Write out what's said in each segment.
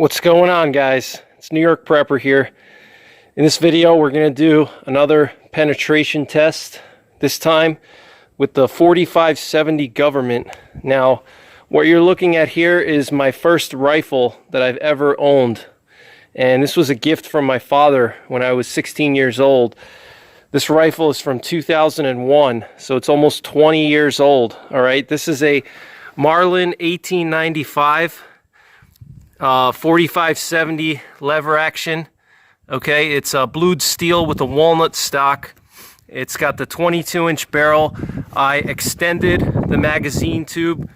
What's going on, guys? It's New York Prepper here. In this video we're going to do another penetration test, this time with the 4570 Gov't. Now what you're looking at here is my first rifle that I've ever owned, and this was a gift from my father when I was 16 years old. This rifle is from 2001, so it's almost 20 years old. All right, this is a Marlin 1895 4570 lever action. Okay, it's a blued steel with a walnut stock. It's got the 22-inch barrel. I extended the magazine tube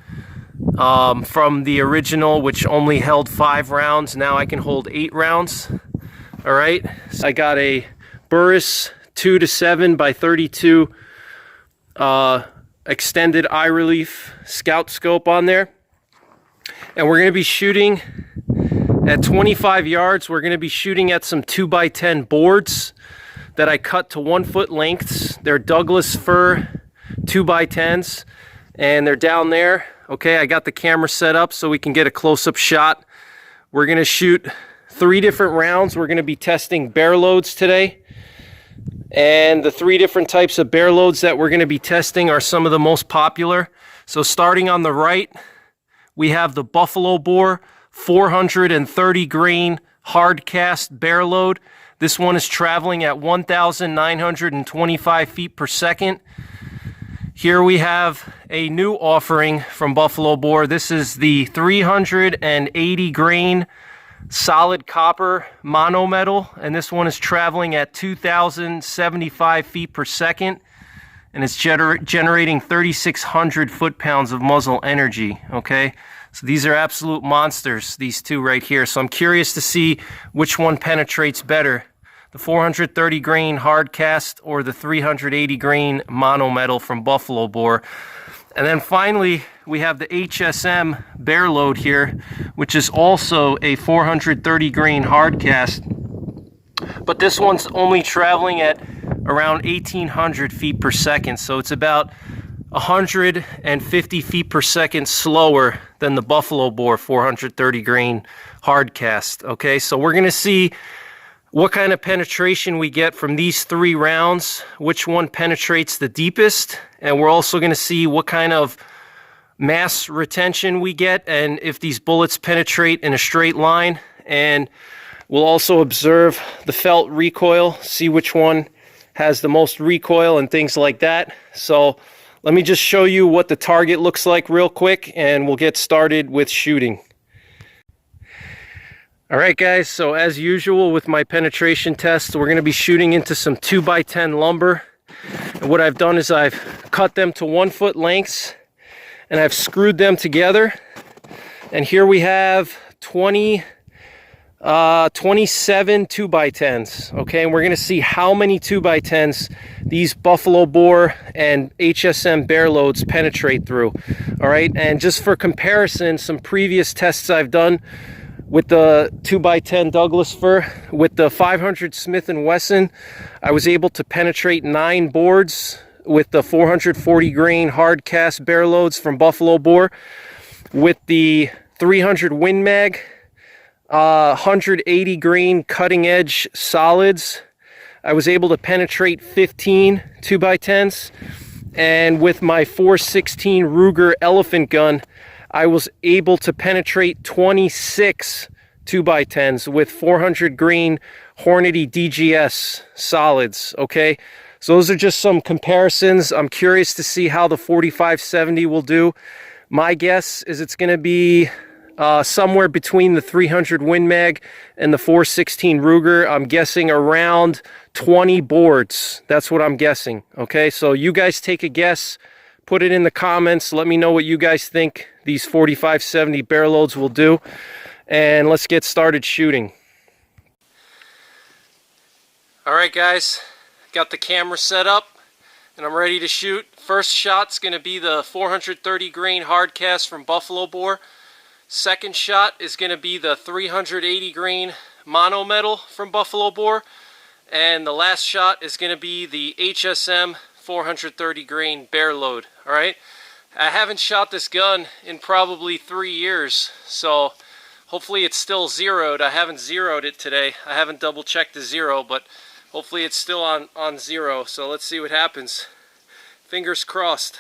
from the original, which only held 5 rounds. Now I can hold 8 rounds. All right, so I got a Burris 2-7 by 32 extended eye relief scout scope on there, and we're going to be shooting at 25 yards. We're going to be shooting at some 2x10 boards that I cut to 1 foot lengths. They're Douglas fir 2x10s, and they're down there. Okay, I got the camera set up so we can get a close-up shot. We're going to shoot 3 different rounds. We're going to be testing bear loads today, and the 3 different types of bear loads that we're going to be testing are some of the most popular. So starting on the right, we have the Buffalo Bore 430 grain Hardcast Bear Load. This one is traveling at 1,925 feet per second. Here we have a new offering from Buffalo Bore. This is the 380 grain solid copper monometal, and this one is traveling at 2,075 feet per second, and it's generating 3,600 foot-pounds of muzzle energy. Okay, so these are absolute monsters, these two right here. So I'm curious to see which one penetrates better, the 430 grain Hardcast or the 380 grain monometal from Buffalo Bore. And then finally, we have the HSM Bear Load here, which is also a 430 grain Hardcast, but this one's only traveling at around 1,800 feet per second, so it's about 150 feet per second slower than the Buffalo Bore 430 grain Hardcast. Okay, so we're going to see what kind of penetration we get from these 3 rounds, which one penetrates the deepest, and we're also going to see what kind of mass retention we get and if these bullets penetrate in a straight line. And we'll also observe the felt recoil, see which one has the most recoil and things like that. So let me just show you what the target looks like real quick, and we'll get started with shooting. All right, guys, so as usual with my penetration test, we're going to be shooting into some 2x10 lumber. And what I've done is I've cut them to 1 foot lengths, and I've screwed them together. And here we have 27 2x10s. Okay, and we're going to see how many 2x10s these Buffalo Bore and HSM Bear Loads penetrate through. All right, and just for comparison, some previous tests I've done with the 2x10 Douglas fir, with the 500 Smith & Wesson, I was able to penetrate 9 boards with the 440 grain Hardcast Bear Loads from Buffalo Bore. With the 300 Win Mag 180 grain cutting edge solids, I was able to penetrate 15 2x10s, and with my 416 Ruger Elephant gun, I was able to penetrate 26 2x10s with 400 grain Hornady DGS solids. Okay, so those are just some comparisons. I'm curious to see how the 4570 will do. My guess is it's going to be somewhere between the 300 Win Mag and the 416 Ruger. I'm guessing around 20 boards. That's what I'm guessing. Okay, so you guys take a guess. Put it in the comments. Let me know what you guys think these 4570 bear loads will do. And let's get started shooting. All right, guys. Got the camera set up and I'm ready to shoot. First shot's going to be the 430 grain Hardcast from Buffalo Bore. Second shot is going to be the 380 grain monometal from Buffalo Bore. And the last shot is going to be the HSM 430 grain Bear Load. Alright, I haven't shot this gun in probably 3 years, so Hopefully it's still zeroed. I haven't zeroed it today. I haven't double checked the zero, but hopefully it's still on zero. So let's see what happens. Fingers crossed.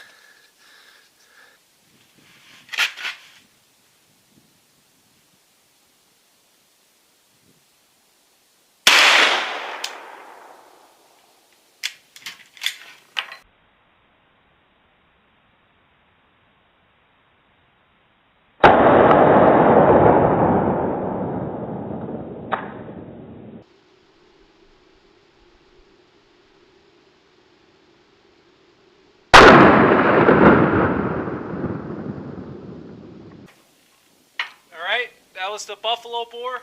Alright, that was the buffalo bore.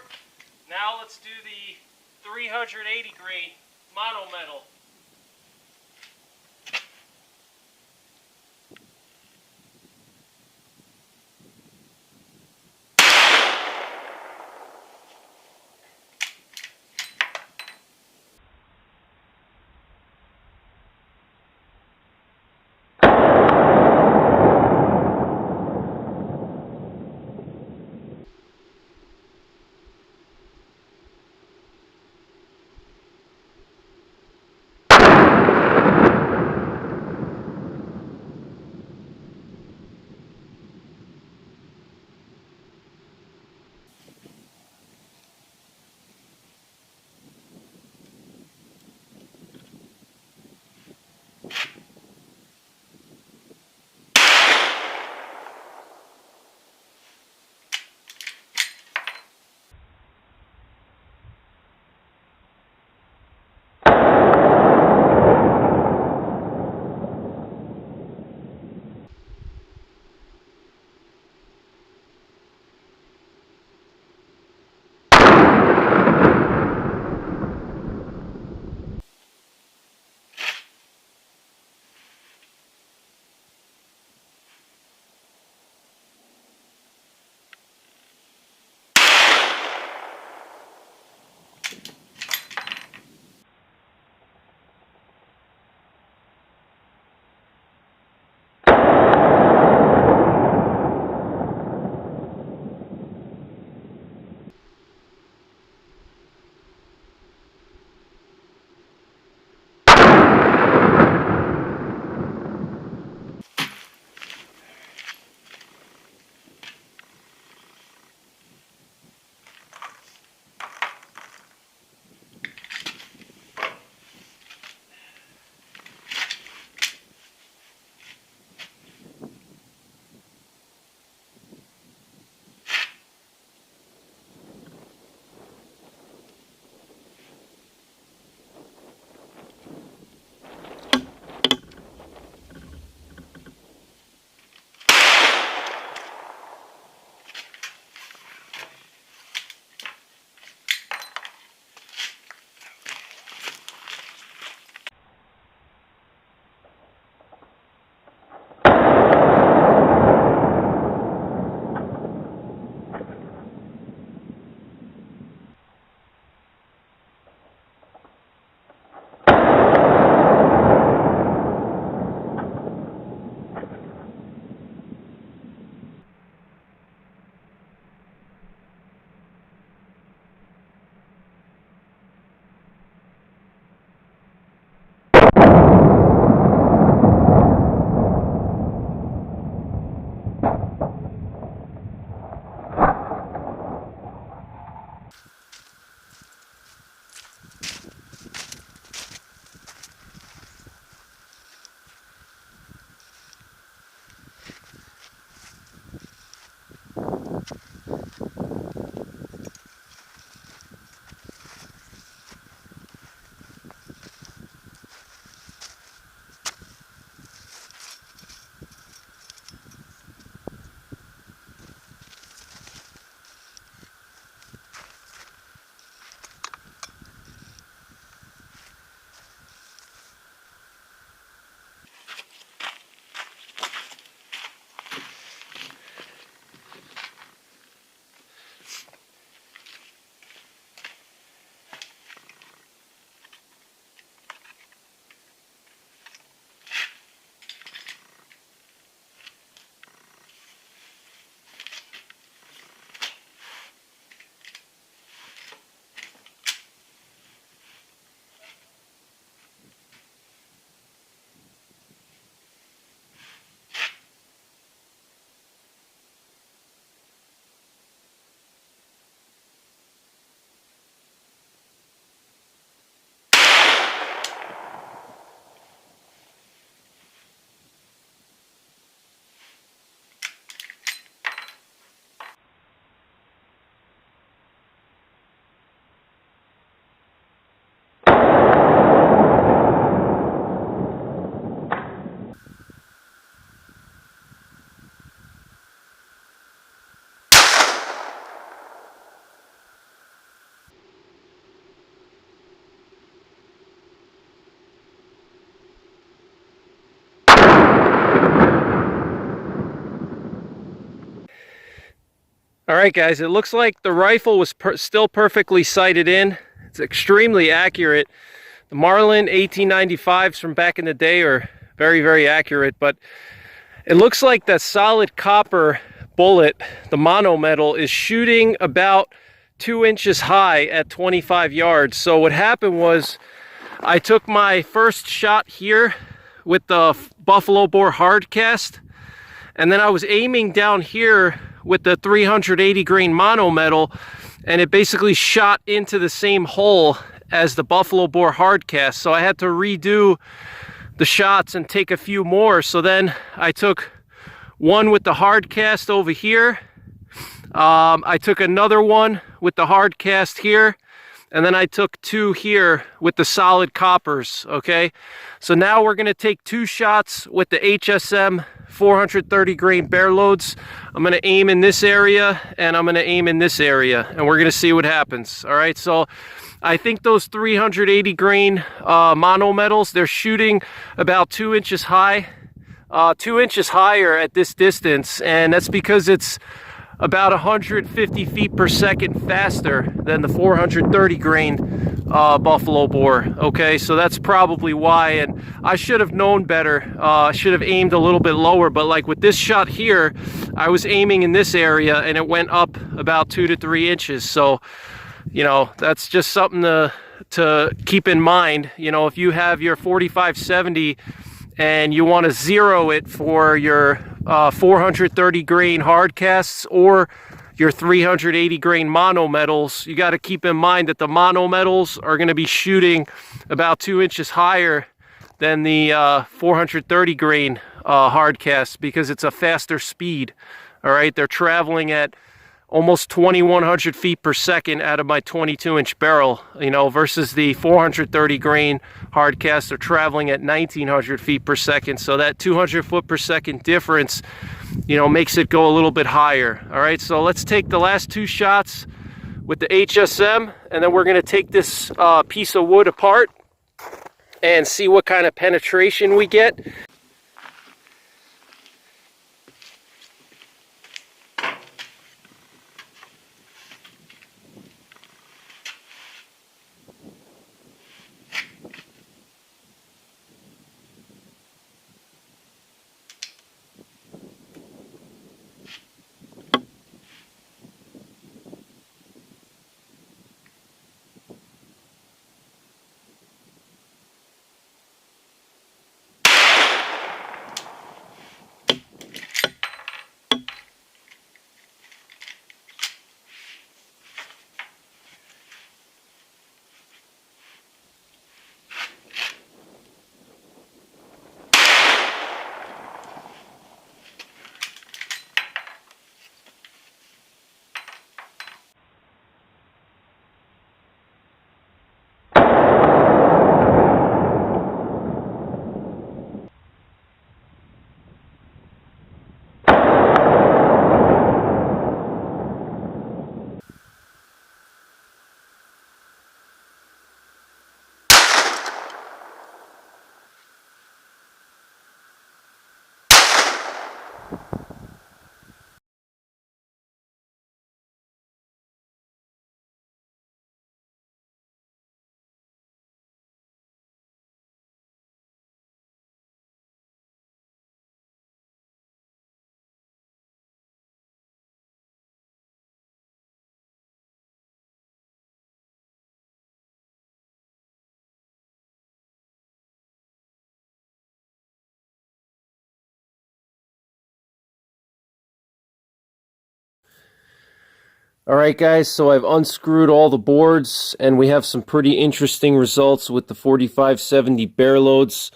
Now let's do the 380 grain mono metal. All right, guys, it looks like the rifle was still perfectly sighted in. It's extremely accurate. The Marlin 1895s from back in the day are very, very accurate, but it looks like that solid copper bullet, the mono metal, is shooting about 2 inches high at 25 yards. So what happened was I took my first shot here with the buffalo bore hardcast, and then I was aiming down here with the 380 grain mono metal, and it basically shot into the same hole as the buffalo bore hardcast. So I had to redo the shots and take a few more. So then I took one with the hardcast over here. I took another one with the hardcast here, and then I took two here with the solid coppers. Okay, so now we're going to take 2 shots with the HSM 430 grain bear loads. I'm going to aim in this area, and I'm going to aim in this area, and we're going to see what happens. All right, so I think those 380 grain mono metals, they're shooting about 2 inches high, 2 inches higher at this distance, and that's because it's about 150 feet per second faster than the 430 grain buffalo bore. Okay, so that's probably why, and I should have known better. I should have aimed a little bit lower, but like with this shot here, I was aiming in this area and it went up about 2 to 3 inches. So, you know, that's just something to keep in mind. You know, if you have your 4570 and you want to zero it for your 430 grain hardcasts or your 380 grain mono metals, you got to keep in mind that the mono metals are going to be shooting about 2 inches higher than the 430 grain hardcasts, because it's a faster speed. All right, they're traveling at almost 2,100 feet per second out of my 22-inch barrel, you know, versus the 430 grain hardcasts are traveling at 1,900 feet per second. So that 200 foot per second difference, you know, makes it go a little bit higher. All right, so let's take the last 2 shots with the HSM, and then we're going to take this piece of wood apart and see what kind of penetration we get. All right, guys, so I've unscrewed all the boards, and we have some pretty interesting results with the 4570 bear loads.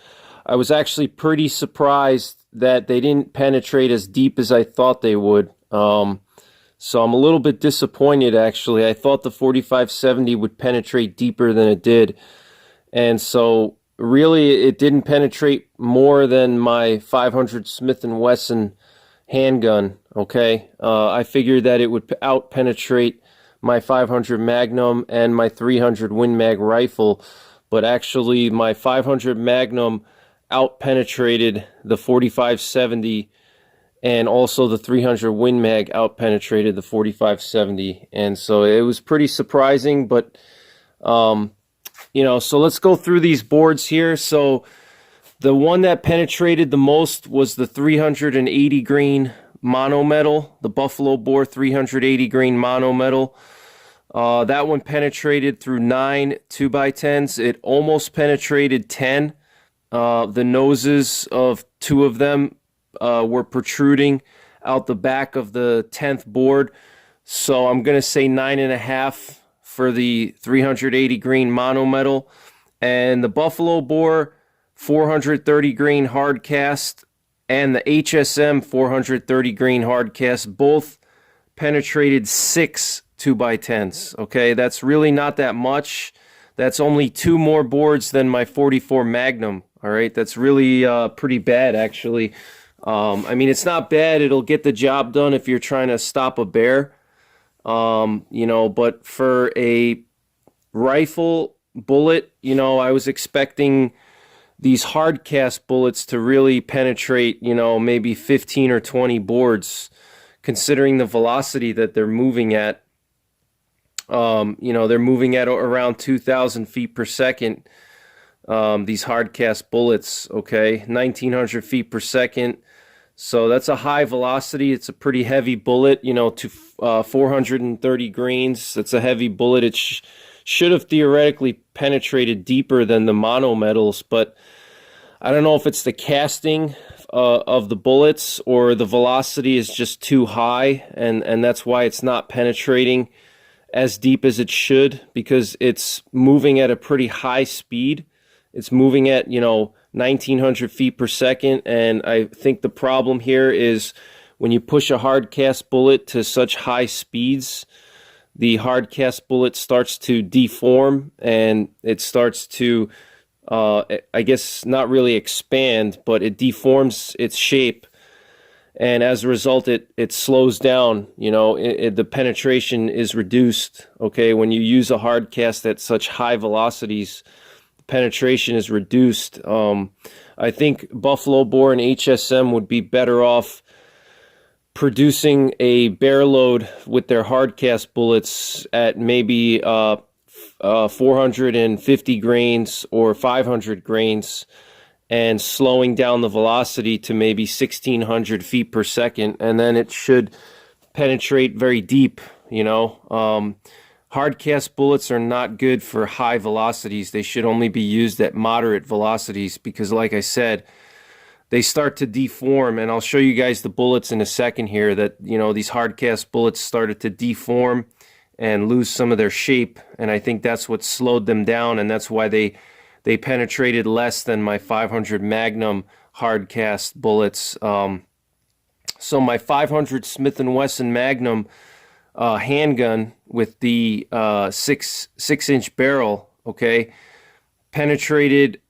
I was actually pretty surprised that they didn't penetrate as deep as I thought they would. So I'm a little bit disappointed, actually. I thought the 4570 would penetrate deeper than it did. And so really it didn't penetrate more than my 500 Smith & Wesson handgun. Okay, I figured that it would out-penetrate my 500 Magnum and my 300 Win Mag rifle, but actually my 500 Magnum out-penetrated the 4570 and also the 300 Win Mag out penetrated the 4570, and so it was pretty surprising. But you know, so let's go through these boards here. So the one that penetrated the most was the 380 grain mono metal, the Buffalo Bore 380 grain mono metal. That one penetrated through 9 2x10s. It almost penetrated 10. The noses of 2 of them were protruding out the back of the 10th board. So I'm going to say 9.5 for the 380 grain mono metal. And the Buffalo Bore 430 grain hard cast and the HSM 430 grain hard cast both penetrated 6 2x10s. Okay, that's really not that much. That's only 2 more boards than my 44 Magnum. All right, that's really pretty bad, actually. I mean, it's not bad. It'll get the job done if you're trying to stop a bear. You know, but for a rifle bullet, you know, I was expecting these hard cast bullets to really penetrate, you know, maybe 15 or 20 boards, considering the velocity that they're moving at. You know, they're moving at around 2,000 feet per second. These hard cast bullets, okay, 1,900 feet per second. So that's a high velocity. It's a pretty heavy bullet, you know, to 430 grains. That's a heavy bullet. It should have theoretically penetrated deeper than the mono metals, but I don't know if it's the casting of the bullets or the velocity is just too high, and that's why it's not penetrating as deep as it should, because it's moving at a pretty high speed. It's moving at, you know, 1,900 feet per second, and I think the problem here is when you push a hard cast bullet to such high speeds, the hard cast bullet starts to deform, and it starts to, I guess, not really expand, but it deforms its shape, and as a result, it slows down. You know, the penetration is reduced. Okay, when you use a hard cast at such high velocities, penetration is reduced. I think Buffalo Bore and HSM would be better off producing a bear load with their hard cast bullets at maybe 450 grains or 500 grains and slowing down the velocity to maybe 1,600 feet per second, and then it should penetrate very deep, you know. Hard cast bullets are not good for high velocities. They should only be used at moderate velocities because, like I said, they start to deform, and I'll show you guys the bullets in a second here that, you know, these hard cast bullets started to deform and lose some of their shape, and I think that's what slowed them down, and that's why they penetrated less than my 500 Magnum hard cast bullets. So my 500 Smith & Wesson Magnum handgun with the 6-inch barrel, okay, penetrated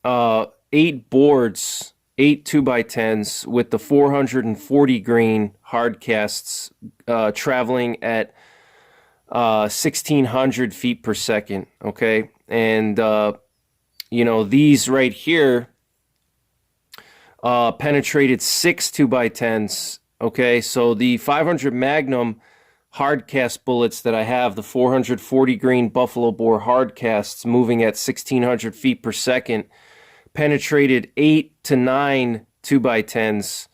8 boards, 8 2x10s with the 440 grain hard casts, traveling at 1,600 feet per second, okay, and you know, these right here penetrated 6 2x10s, okay. So the 500 Magnum hard cast bullets that I have, the 440 grain Buffalo Bore hard casts moving at 1,600 feet per second, penetrated 8 to 9 2x10s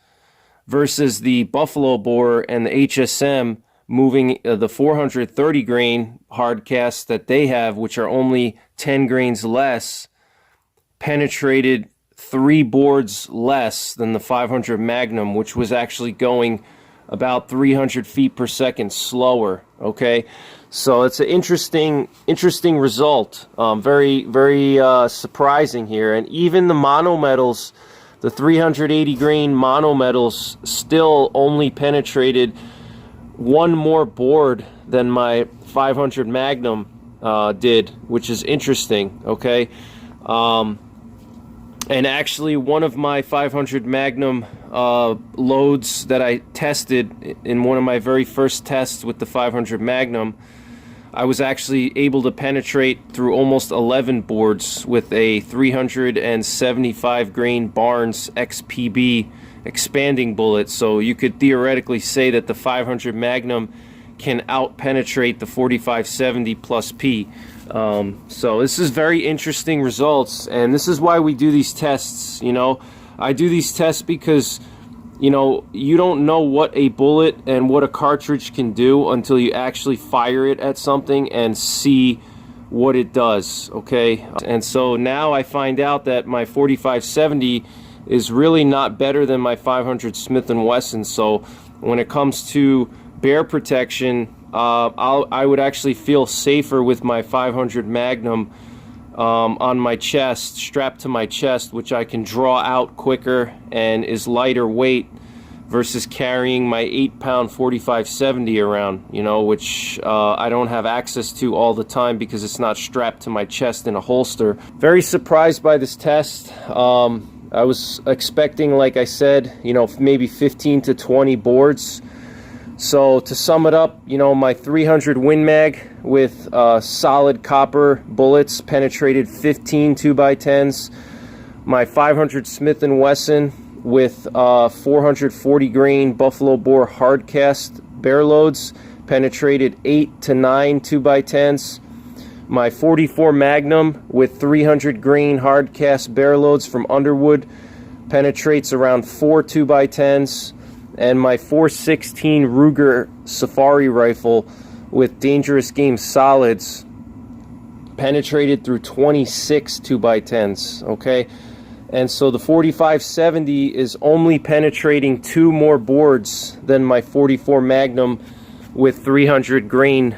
versus the Buffalo Bore and the HSM moving the 430 grain hard casts that they have, which are only 10 grains less, penetrated 3 boards less than the 500 Magnum, which was actually going about 300 feet per second slower, okay? So it's an interesting result. Very surprising here. And even the mono metals, the 380 grain mono metals, still only penetrated 1 more board than my 500 Magnum did, which is interesting, okay? And actually, one of my 500 Magnum loads that I tested in one of my very first tests with the 500 Magnum, I was actually able to penetrate through almost 11 boards with a 375 grain Barnes XPB expanding bullet. So you could theoretically say that the 500 Magnum can out penetrate the 4570 plus P. So this is very interesting results, and this is why we do these tests. You know, I do these tests because, you know, you don't know what a bullet and what a cartridge can do until you actually fire it at something and see what it does, okay? And so now I find out that my 4570 is really not better than my 500 Smith & Wesson. So when it comes to bear protection, I would actually feel safer with my 500 Magnum on my chest, strapped to my chest, which I can draw out quicker and is lighter weight versus carrying my 8-pound 4570 around, you know, which I don't have access to all the time because it's not strapped to my chest in a holster. Very surprised by this test. I was expecting, like I said, you know, maybe 15 to 20 boards. So to sum it up, you know, my 300 Win Mag with solid copper bullets penetrated 15 2x10s. My 500 Smith & Wesson with 440 grain Buffalo Bore Hardcast Bear Loads penetrated 8 to 9 2x10s. My 44 Magnum with 300 grain Hardcast Bear Loads from Underwood penetrates around 4 2x10s. And my 416 Ruger Safari rifle with Dangerous Game solids penetrated through 26 2x10s, okay? And so the 4570 is only penetrating 2 more boards than my 44 Magnum with 300 grain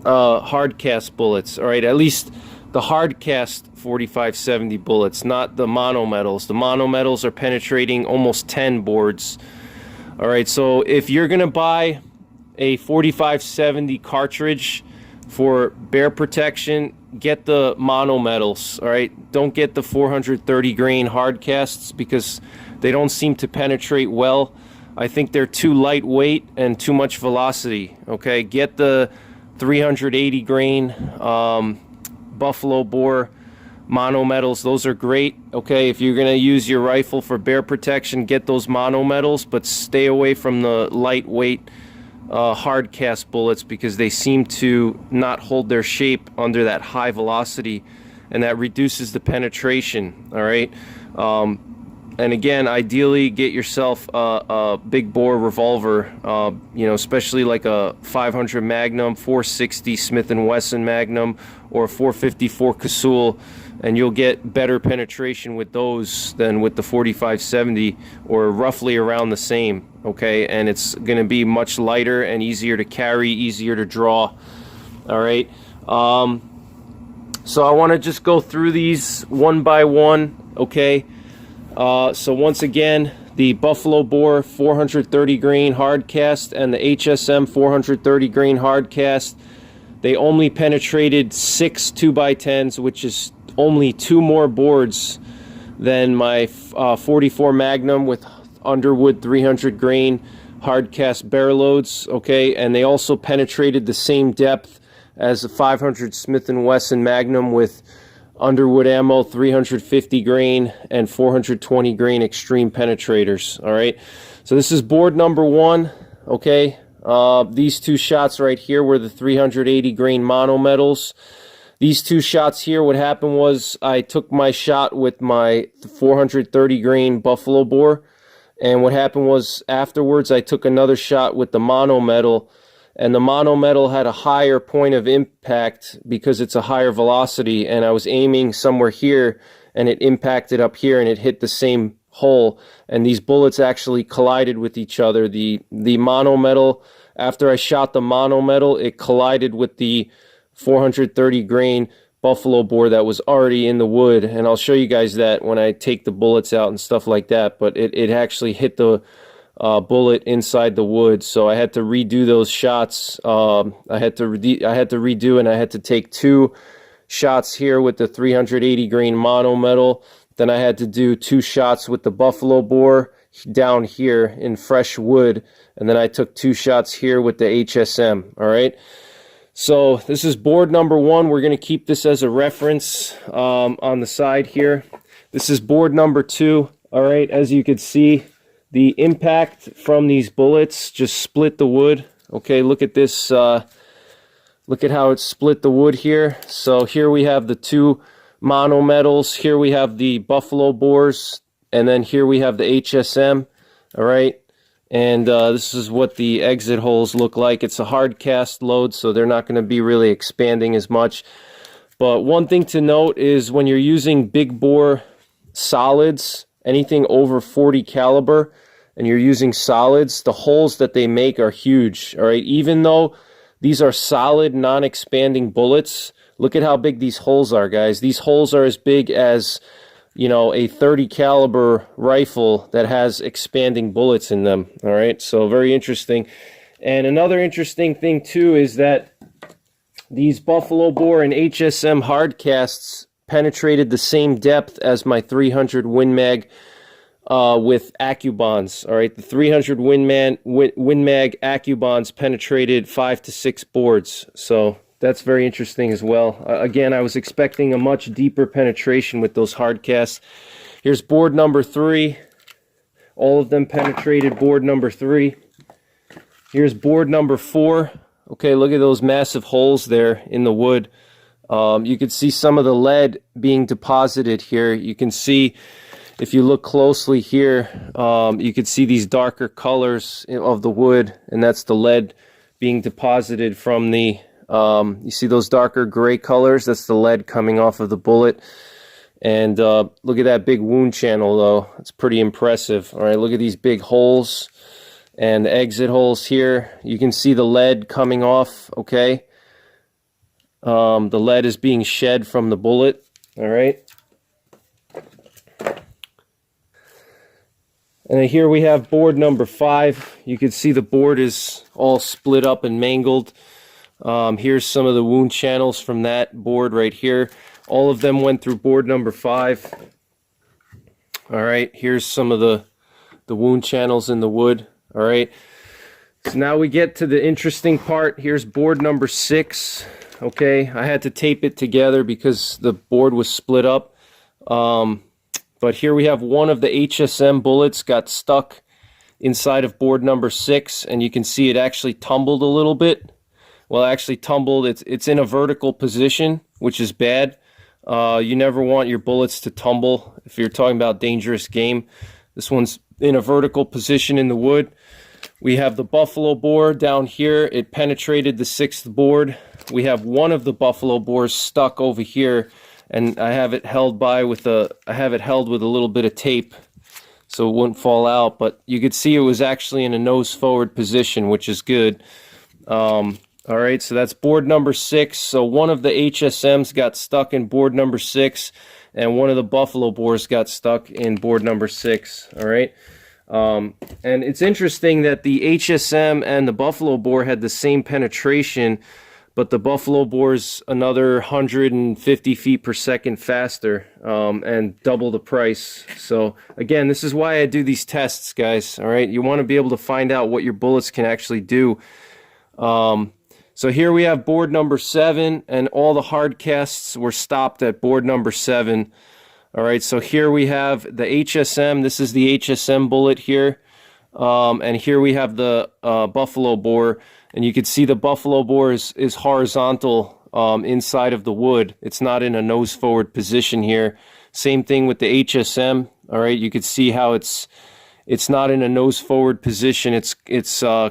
hardcast bullets, all right? At least the hardcast 4570 bullets, not the monometals. The monometals are penetrating almost 10 boards. All right, so if you're gonna buy a 4570 cartridge for bear protection, get the monometals, all right? Don't get the 430 grain hardcasts because they don't seem to penetrate well. I think they're too lightweight and too much velocity, okay? Get the 380 grain Buffalo Bore monometals. Those are great, okay? If you're gonna use your rifle for bear protection, get those monometals, but stay away from the lightweight hardcast bullets because they seem to not hold their shape under that high velocity, and that reduces the penetration, all right? And again, ideally get yourself a big bore revolver, you know, especially like a 500 Magnum, 460 Smith & Wesson Magnum, or 454 Casull, and you'll get better penetration with those than with the 4570, or roughly around the same, okay? And it's going to be much lighter and easier to carry, easier to draw, all right? So I want to just go through these one by one, okay? So once again, the Buffalo Bore 430 grain hardcast and the HSM 430 grain hardcast, they only penetrated 6 2x10s, which is only 2 more boards than my 44 Magnum with Underwood 300 grain hardcast bear loads, okay? And they also penetrated the same depth as the 500 Smith & Wesson Magnum with Underwood ammo, 350 grain and 420 grain extreme penetrators, all right? So this is board number 1, okay? These 2 shots right here were the 380 grain monometals. These 2 shots here, what happened was I took my shot with my 430 grain Buffalo Bore, and what happened was afterwards I took another shot with the monometal, and the monometal had a higher point of impact because it's a higher velocity, and I was aiming somewhere here and it impacted up here and it hit the same hole, and these bullets actually collided with each other. The monometal, after I shot the monometal, it collided with the 430 grain Buffalo Bore that was already in the wood, and I'll show you guys that when I take the bullets out and stuff like that, but it actually hit the bullet inside the wood, so I had to redo those shots. I had to redo, and I had to take 2 shots here with the 380 grain monometal. Then I had to do 2 shots with the Buffalo Bore down here in fresh wood, and then I took 2 shots here with the HSM, all right? So this is board number 1. We're going to keep this as a reference on the side here. This is board number 2. All right, as you can see, the impact from these bullets just split the wood. Okay, look at this. Look at how it split the wood here. So here we have the 2 mono metals. Here we have the buffalo bores. And then here we have the HSM. All right. And this is what the exit holes look like. It's a hard cast load, so they're not going to be really expanding as much. But one thing to note is when you're using big bore solids, anything over 40 caliber, and you're using solids, the holes that they make are huge. All right, even though these are solid, non-expanding bullets, look at how big these holes are, guys. These holes are as big as, you know, a 30 caliber rifle that has expanding bullets in them. All right, so very interesting. And another interesting thing too is that these buffalo bore and HSM hard casts penetrated the same depth as my 300 Win Mag with AccuBonds. All right, the 300 Win Mag AccuBonds penetrated 5 to 6 boards. So that's very interesting as well. Again, I was expecting a much deeper penetration with those hard casts. Here's board number 3. All of them penetrated board number 3. Here's board number 4. Okay, look at those massive holes there in the wood. You can see some of the lead being deposited here. You can see, if you look closely here, you can see these darker colors of the wood, and that's the lead being deposited from the you see those darker gray colors? That's the lead coming off of the bullet. And look at that big wound channel, though. It's pretty impressive. All right, look at these big holes and the exit holes here. You can see the lead coming off, okay? The lead is being shed from the bullet, all right? And then here we have board number 5. You can see the board is all split up and mangled. Here's some of the wound channels from that board right here. All of them went through board number 5. All right, here's some of the wound channels in the wood. All right, so now we get to the interesting part. Here's board number 6. Okay, I had to tape it together because the board was split up. But here we have one of the HSM bullets got stuck inside of board number 6, and you can see it actually tumbled a little bit. Well, actually tumbled. It's in a vertical position, which is bad. You never want your bullets to tumble if you're talking about dangerous game. This one's in a vertical position in the wood. We have the buffalo bore down here. It penetrated the 6th board. We have one of the buffalo bores stuck over here, and I have it held with a little bit of tape so it wouldn't fall out. But you could see it was actually in a nose forward position, which is good. All right, so that's board number 6. So one of the HSMs got stuck in board number 6, and one of the buffalo bores got stuck in board number 6. All right, and it's interesting that the HSM and the buffalo bore had the same penetration, but the buffalo bore's another 150 feet per second faster, and double the price. So again, this is why I do these tests, guys. All right, you want to be able to find out what your bullets can actually do. So here we have board number 7, and all the hard casts were stopped at board number 7. All right, so here we have the HSM. This is the HSM bullet here. And here we have the buffalo bore. And you can see the buffalo bore is horizontal inside of the wood. It's not in a nose forward position here. Same thing with the HSM. All right, you can see how it's not in a nose forward position. It's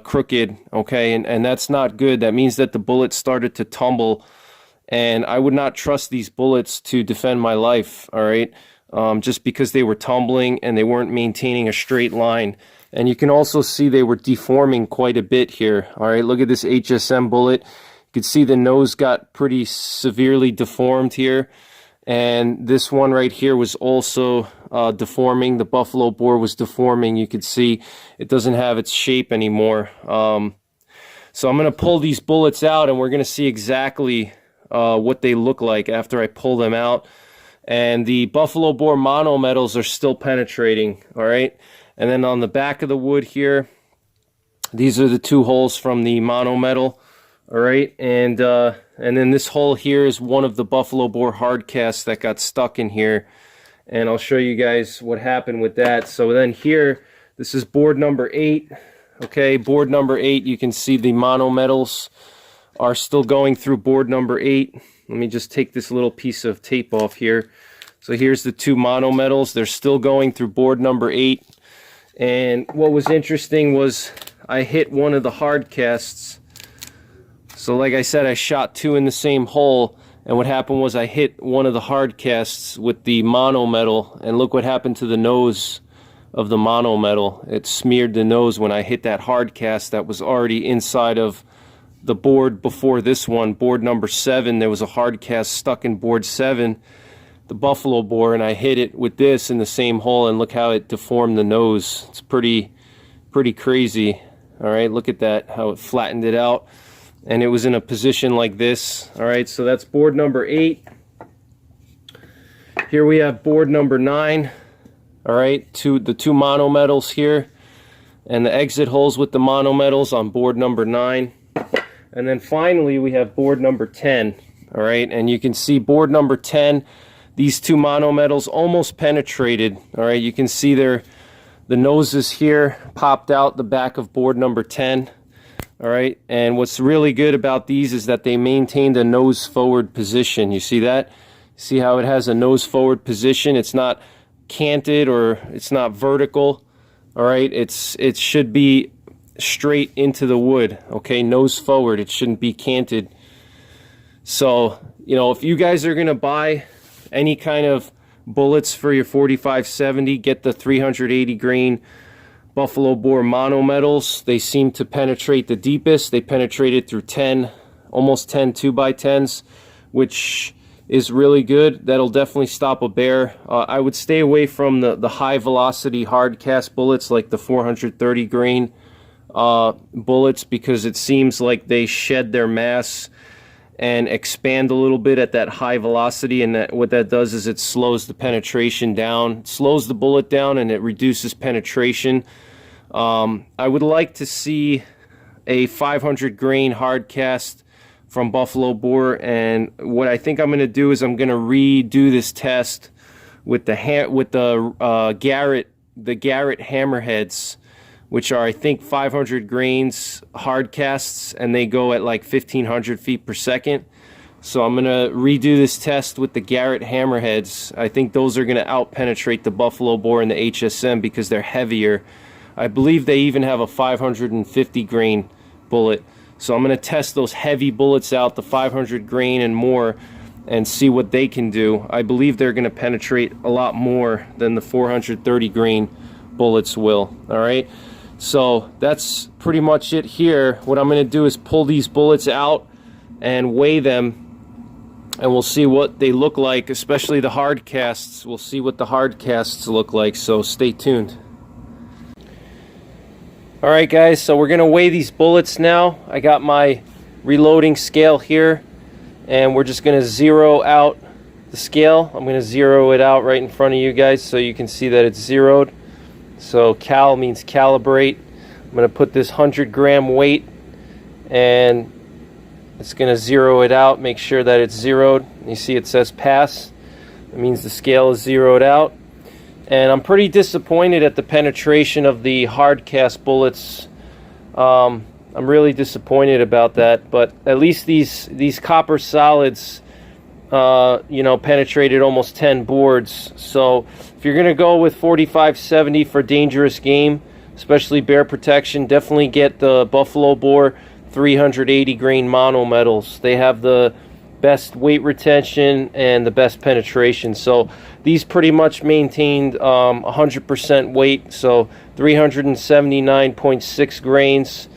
crooked, okay, and that's not good. That means that the bullet started to tumble, and I would not trust these bullets to defend my life, all right, just because they were tumbling and they weren't maintaining a straight line. And you can also see they were deforming quite a bit here. All right, look at this HSM bullet. You can see the nose got pretty severely deformed here. And this one right here was also deforming. The buffalo bore was deforming. You could see it doesn't have its shape anymore. So I'm going to pull these bullets out, and we're going to see exactly what they look like after I pull them out. And the buffalo bore mono metals are still penetrating, all right? And then on the back of the wood here, these are the 2 holes from the mono metal, All right, and then this hole here is one of the buffalo bore hardcasts that got stuck in here, and I'll show you guys what happened with that. So then here, this is board number 8. Okay, board number 8, you can see the mono metals are still going through board number 8. Let me just take this little piece of tape off here. So here's the 2 mono metals. They're still going through board number 8. And what was interesting was I hit one of the hardcasts. So like I said, I shot 2 in the same hole, and what happened was I hit one of the hardcasts with the mono metal, and look what happened to the nose of the mono metal. It smeared the nose when I hit that hardcast that was already inside of the board before this one, board number 7. There was a hardcast stuck in board 7, the buffalo bore, and I hit it with this in the same hole, and look how it deformed the nose. It's pretty crazy. All right, look at that, how it flattened it out, and it was in a position like this. All right, so that's board number 8. Here we have board number 9. All right, the 2 mono metals here, and the exit holes with the mono metals on board number 9. And then finally we have board number 10. All right, and you can see board number 10, these 2 mono metals almost penetrated. All right, you can see the noses here popped out the back of board number 10. All right, and what's really good about these is that they maintained a nose forward position. You see that? See how it has a nose forward position? It's not canted or it's not vertical. All right, it should be straight into the wood. Okay, nose forward. It shouldn't be canted. So, you know, if you guys are gonna buy any kind of bullets for your 45-70, get the 380 grain buffalo bore mono metals. They seem to penetrate the deepest. They penetrated through 10, almost 10 2x10s, which is really good. That'll definitely stop a bear. I would stay away from the high velocity hard cast bullets like the 430 grain bullets, because it seems like they shed their mass and expand a little bit at that high velocity, and what that does is it slows the penetration down, slows the bullet down, and it reduces penetration. I would like to see a 500 grain hard cast from buffalo bore, and what I think I'm going to do is I'm going to redo this test with the Gov't hammerheads, which are, I think, 500 grains hard casts, and they go at like 1500 feet per second. So I'm going to redo this test with the Gov't hammerheads. I think those are going to out penetrate the buffalo bore and the HSM because they're heavier. I believe they even have a 550 grain bullet. So I'm going to test those heavy bullets out, the 500 grain and more, and see what they can do. I believe they're going to penetrate a lot more than the 430 grain bullets will. All right, so that's pretty much it here. What I'm going to do is pull these bullets out and weigh them, and we'll see what they look like, especially the hard casts. We'll see what the hard casts look like, so stay tuned. Alright guys, so we're going to weigh these bullets now. I got my reloading scale here, and we're just going to zero out the scale. I'm going to zero it out right in front of you guys so you can see that it's zeroed. So cal means calibrate. I'm going to put this 100 gram weight, and it's going to zero it out, make sure that it's zeroed. You see it says pass. It means the scale is zeroed out. And I'm pretty disappointed at the penetration of the hard cast bullets. I'm really disappointed about that, but at least these copper solids, you know, penetrated almost 10 boards. So if you're gonna go with 45-70 for dangerous game, especially bear protection, definitely get the buffalo bore 380 grain mono metals. They have the best weight retention and the best penetration. So these pretty much maintained 100% weight, so 379.6 grains.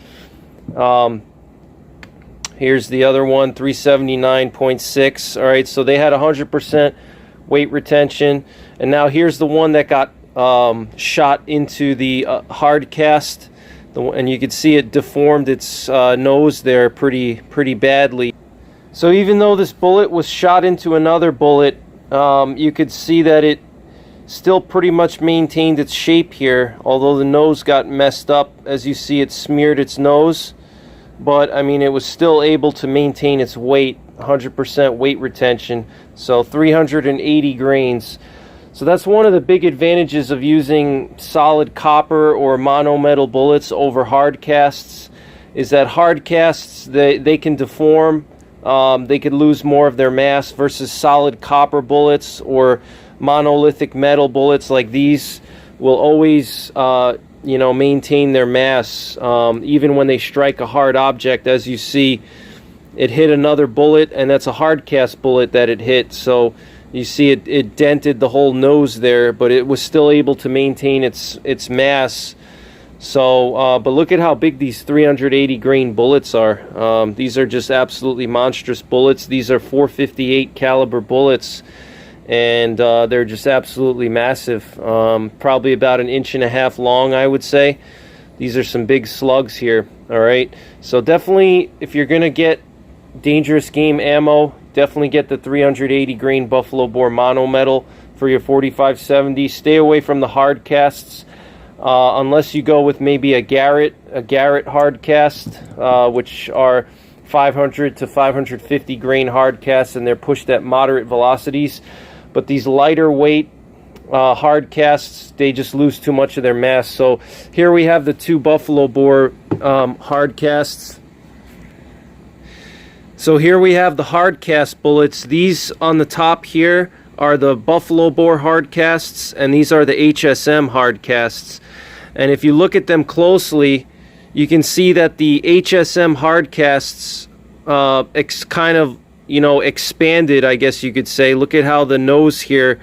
Here's the other one, 379.6. All right, so they had 100% weight retention. And now here's the one that got shot into the hard cast, and you can see it deformed its nose there pretty badly. So even though this bullet was shot into another bullet, you could see that it still pretty much maintained its shape here, although the nose got messed up. As you see, it smeared its nose. but I mean, it was still able to maintain its weight, 100% weight retention. So 380 grains. So that's one of the big advantages of using solid copper or monometal bullets over hard casts, is that hard casts, they can deform, they could lose more of their mass, versus solid copper bullets or monolithic metal bullets like these will always maintain their mass, even when they strike a hard object. As you see, it hit another bullet, and that's a hard cast bullet that it hit. So you see it dented the whole nose there, but it was still able to maintain its mass. So, but look at how big these 380 grain bullets are. These are just absolutely monstrous bullets. These are 458 caliber bullets, and they're just absolutely massive. Probably about 1.5 inches long, I would say. These are some big slugs here. All right. So definitely, if you're gonna get dangerous game ammo, definitely get the 380 grain Buffalo Bore monometal for your 4570. Stay away from the hard casts, unless you go with maybe a Gov't hard cast, which are 500 to 550 grain hard casts, and they're pushed at moderate velocities. But these lighter weight hard casts, they just lose too much of their mass. So here we have the two Buffalo Bore hard casts. So here we have the hard cast bullets. These on the top here are the Buffalo Bore hard casts, and these are the HSM hard casts. And if you look at them closely, you can see that the HSM hard casts kind of, expanded, I guess you could say. Look at how the nose here,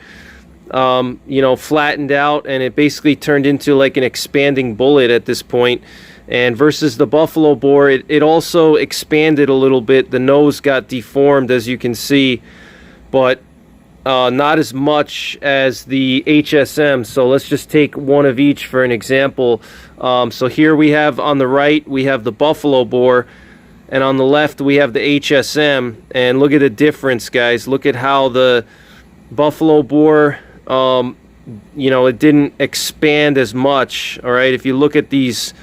flattened out, and it basically turned into like an expanding bullet at this point. And versus the Buffalo Bore, it also expanded a little bit. The nose got deformed, as you can see, but not as much as the HSM. So let's just take one of each for an example. So here we have, on the right, we have the Buffalo Bore, and on the left we have the HSM. And look at the difference, guys. Look at how the Buffalo Bore, it didn't expand as much. All right, if you look at these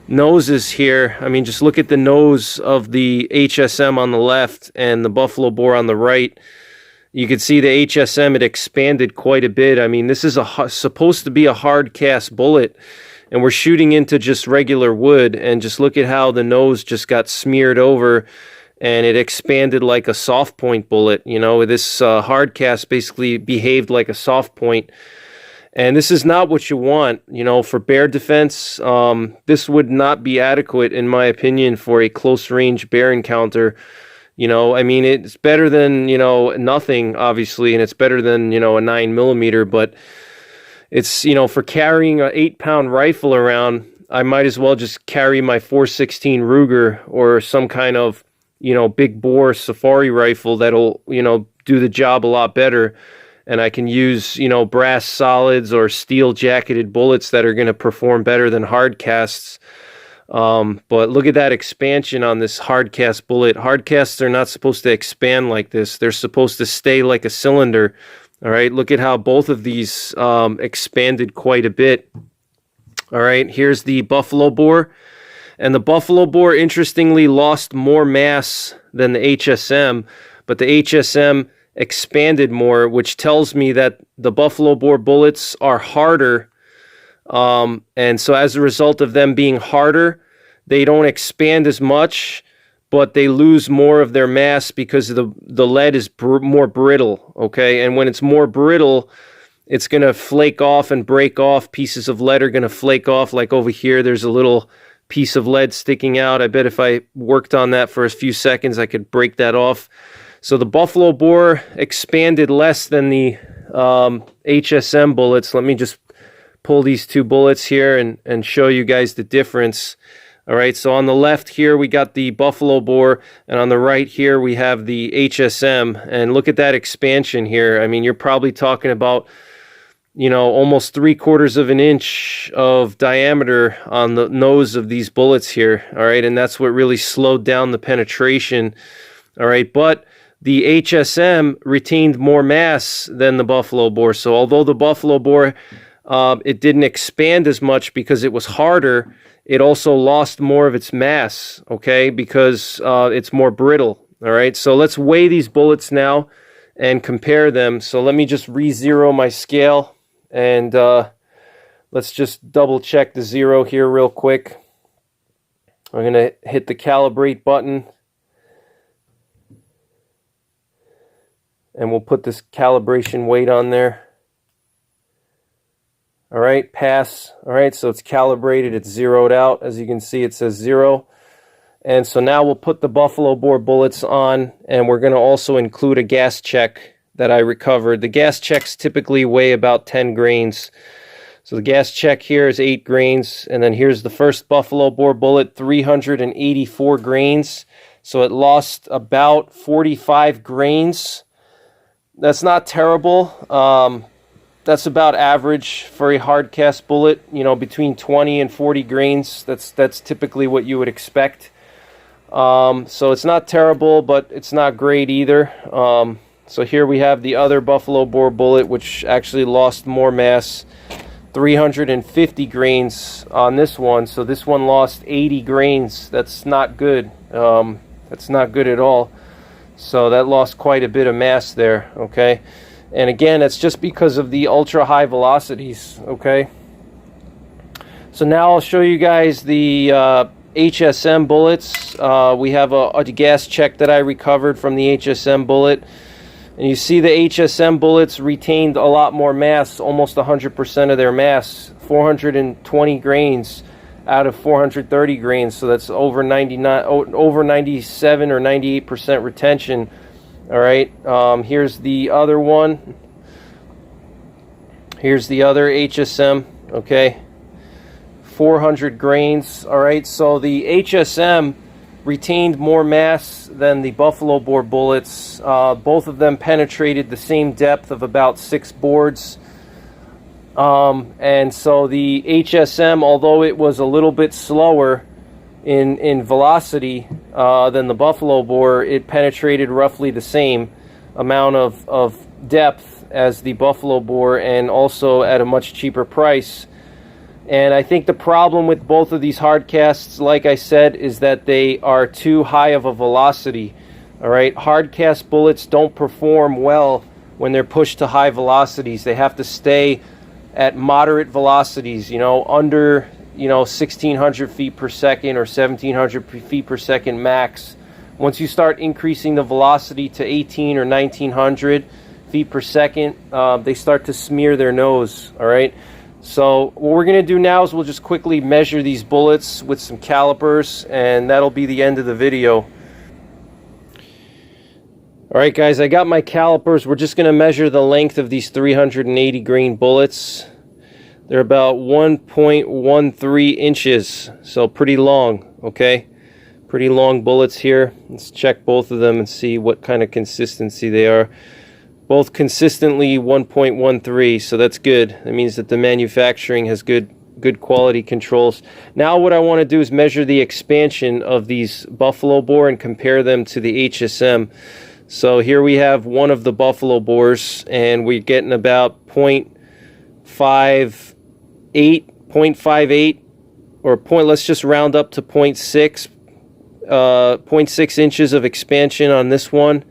noses here, I mean, just look at the nose of the HSM on the left and the Buffalo Bore on the right. You can see the HSM, it expanded quite a bit. I mean, this is supposed to be a hard cast bullet, and we're shooting into just regular wood, and just look at how the nose just got smeared over, and it expanded like a soft point bullet. This hard cast basically behaved like a soft point. And this is not what you want, for bear defense. This would not be adequate, in my opinion, for a close range bear encounter. I mean, it's better than, nothing, obviously, and it's better than, a 9mm, but it's, for carrying an 8-pound rifle around, I might as well just carry my .416 Ruger or some kind of, big bore safari rifle that'll, do the job a lot better. And I can use, brass solids or steel jacketed bullets that are going to perform better than hard casts. But look at that expansion on this hard cast bullet. Hard casts are not supposed to expand like this. They're supposed to stay like a cylinder. All right, look at how both of these expanded quite a bit. All right, here's the Buffalo Bore. And the Buffalo Bore, interestingly, lost more mass than the HSM, but the HSM expanded more, which tells me that the Buffalo Bore bullets are harder, and so as a result of them being harder, they don't expand as much, but they lose more of their mass because the lead is more brittle. Okay, and when it's more brittle, it's going to flake off and break off. Pieces of lead are going to flake off. Like over here, there's a little piece of lead sticking out. I bet if I worked on that for a few seconds, I could break that off. So the Buffalo Bore expanded less than the HSM bullets. Let me just pull these two bullets here and show you guys the difference. All right, so on the left here, we got the Buffalo Bore, and on the right here, we have the HSM. And look at that expansion here. I mean, you're probably talking about, almost 3/4 of an inch of diameter on the nose of these bullets here. All right, and that's what really slowed down the penetration. All right, but the HSM retained more mass than the Buffalo Bore. So although the Buffalo Bore it didn't expand as much because it was harder. It also lost more of its mass, okay, because it's more brittle. All right, so let's weigh these bullets now and compare them. So let me just re-zero my scale, and let's just double check the zero here real quick. I'm going to hit the calibrate button, and we'll put this calibration weight on there. All right, pass. All right, so it's calibrated, it's zeroed out. As you can see, it says 0. And so now we'll put the buffalo bore bullets on, and we're going to also include a gas check that I recovered. The gas checks typically weigh about 10 grains. So the gas check here is 8 grains, and then here's the first buffalo bore bullet, 384 grains. So it lost about 45 grains. That's not terrible. That's about average for a hardcast bullet, you know, between 20 and 40 grains. That's typically what you would expect. So it's not terrible, but it's not great either. So here we have the other buffalo bore bullet, which actually lost more mass, 350 grains on this one. So this one lost 80 grains. That's not good. That's not good at all. So that lost quite a bit of mass there, okay? And again, it's just because of the ultra high velocities, okay? So now I'll show you guys the HSM bullets. We have a gas check that I recovered from the HSM bullet. And you see the HSM bullets retained a lot more mass, almost 100% of their mass, 420 grains out of 430 grains. So that's over 97 or 98% retention. All right, here's the other one. Here's the other HSM, okay, 400 grains. All right, so the HSM retained more mass than the buffalo bore bullets. Both of them penetrated the same depth of about 6 boards. And so the HSM, although it was a little bit slower in velocity than the buffalo bore, it penetrated roughly the same amount of depth as the buffalo bore, and also at a much cheaper price. And I think the problem with both of these hardcasts, like I said, is that they are too high of a velocity. All right, hardcast bullets don't perform well when they're pushed to high velocities. They have to stay at moderate velocities, you know, under, you know, 1600 feet per second or 1700 feet per second max. Once you start increasing the velocity to 18 or 1900 feet per second, they start to smear their nose. All right, so what we're going to do now is we'll just quickly measure these bullets with some calipers, and that'll be the end of the video. All right, guys, I got my calipers. We're just going to measure the length of these 380 grain bullets. They're about 1.13 inches, so pretty long, okay? Pretty long bullets here. Let's check both of them and see what kind of consistency they are. Both consistently 1.13, so that's good. That means that the manufacturing has good quality controls. Now what I want to do is measure the expansion of these buffalo bore and compare them to the HSM. So here we have one of the buffalo bores, and we're getting about 0.58 or let's just round up to 0.6 inches of expansion on this one.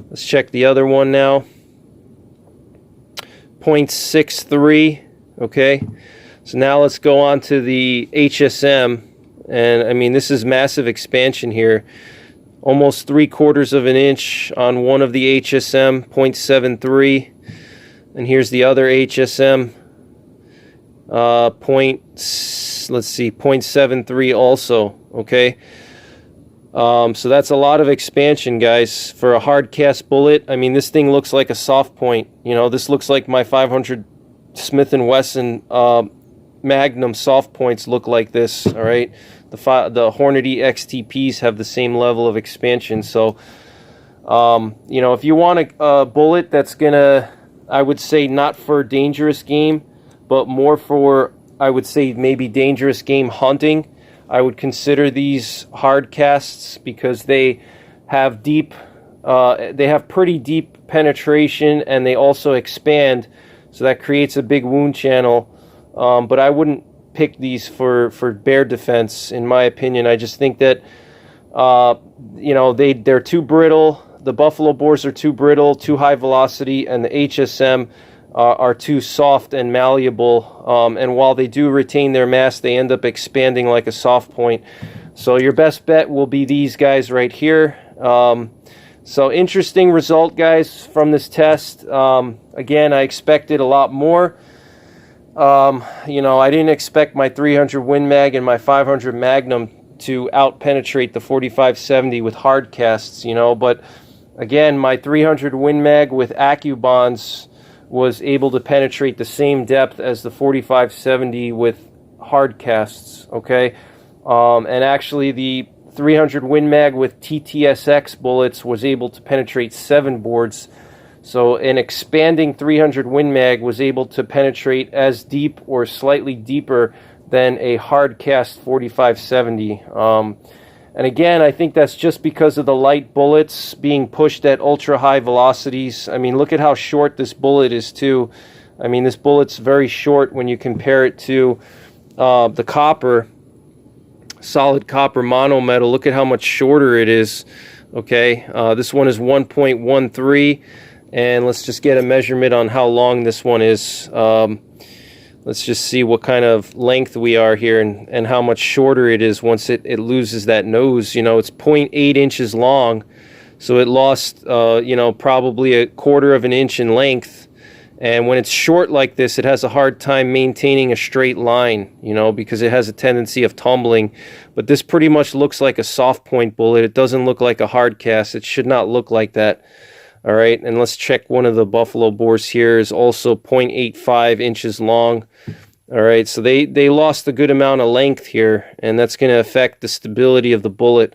Let's check the other one now. 0.63, okay? So now let's go on to the HSM, and I mean, this is massive expansion here. Almost 3/4 of an inch on one of the HSM, 0.73. And here's the other HSM, 0.73 also, okay? So that's a lot of expansion, guys, for a hard cast bullet. I mean, this thing looks like a soft point. You know, this looks like my 500 Smith & Wesson Magnum soft points look like this, all right? The Hornady XTPs have the same level of expansion. So, you know, if you want a bullet that's gonna, I would say, not for dangerous game, but more for, I would say, maybe dangerous game hunting, I would consider these hard casts, because they have pretty deep penetration, and they also expand. so that creates a big wound channel. But I wouldn't pick these for bear defense, in my opinion. I just think that you know, they're too brittle. The buffalo boars are too brittle, too high velocity, and the HSM are too soft and malleable. And while they do retain their mass, they end up expanding like a soft point. So your best bet will be these guys right here. So interesting result, guys, from this test. Again, I expected a lot more. You know, I didn't expect my 300 Win Mag and my 500 Magnum to out-penetrate the 4570 with hard casts, you know, but again, my 300 Win Mag with AccuBonds was able to penetrate the same depth as the 4570 with hard casts, okay? And actually the 300 Win Mag with TTSX bullets was able to penetrate 7 boards. So an expanding 300 Win Mag was able to penetrate as deep or slightly deeper than a hard cast 4570. And again, I think that's just because of the light bullets being pushed at ultra high velocities. I mean, look at how short this bullet is too. I mean, this bullet's very short when you compare it to the copper, solid copper monometal. Look at how much shorter it is. Okay, this one is 1.13, and let's just get a measurement on how long this one is. Let's just see what kind of length we are here and how much shorter it is once it loses that nose. You know, it's 0.8 inches long, so it lost, you know, probably a quarter of an inch in length. And when it's short like this, it has a hard time maintaining a straight line, you know, because it has a tendency of tumbling. But this pretty much looks like a soft point bullet. It doesn't look like a hard cast. It should not look like that. All right, and let's check one of the buffalo boars here. Is also 0.85 inches long. All right, so they lost a good amount of length here, and that's going to affect the stability of the bullet.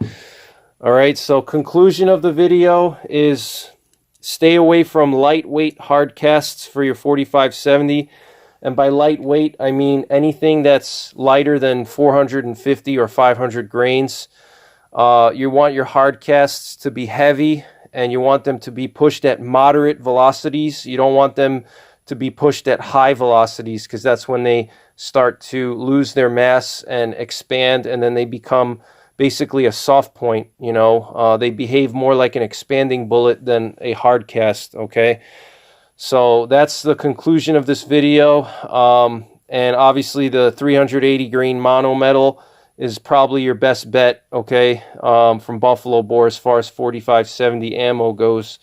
All right, so conclusion of the video is stay away from lightweight hard casts for your 4570. And by lightweight, I mean anything that's lighter than 450 or 500 grains. You want your hard casts to be heavy, and you want them to be pushed at moderate velocities. You don't want them to be pushed at high velocities, because that's when they start to lose their mass and expand, and then they become basically a soft point, you know. They behave more like an expanding bullet than a hard cast, okay? So that's the conclusion of this video. And obviously the 380 grain monometal is probably your best bet, okay, from buffalo boar as far as 4570 ammo goes.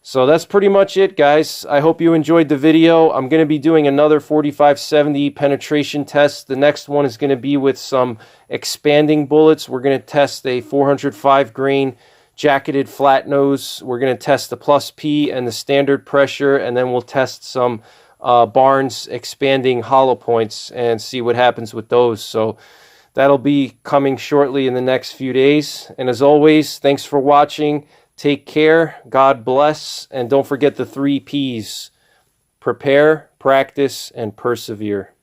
So that's pretty much it, guys. I hope you enjoyed the video. I'm going to be doing another 4570 penetration test. The next one is going to be with some expanding bullets. We're going to test a 405 grain jacketed flat nose. We're going to test the plus P and the standard pressure, and then we'll test some Barnes expanding hollow points and see what happens with those. So that'll be coming shortly in the next few days. And as always, thanks for watching. Take care. God bless. And don't forget the 3 Ps. Prepare, practice, and persevere.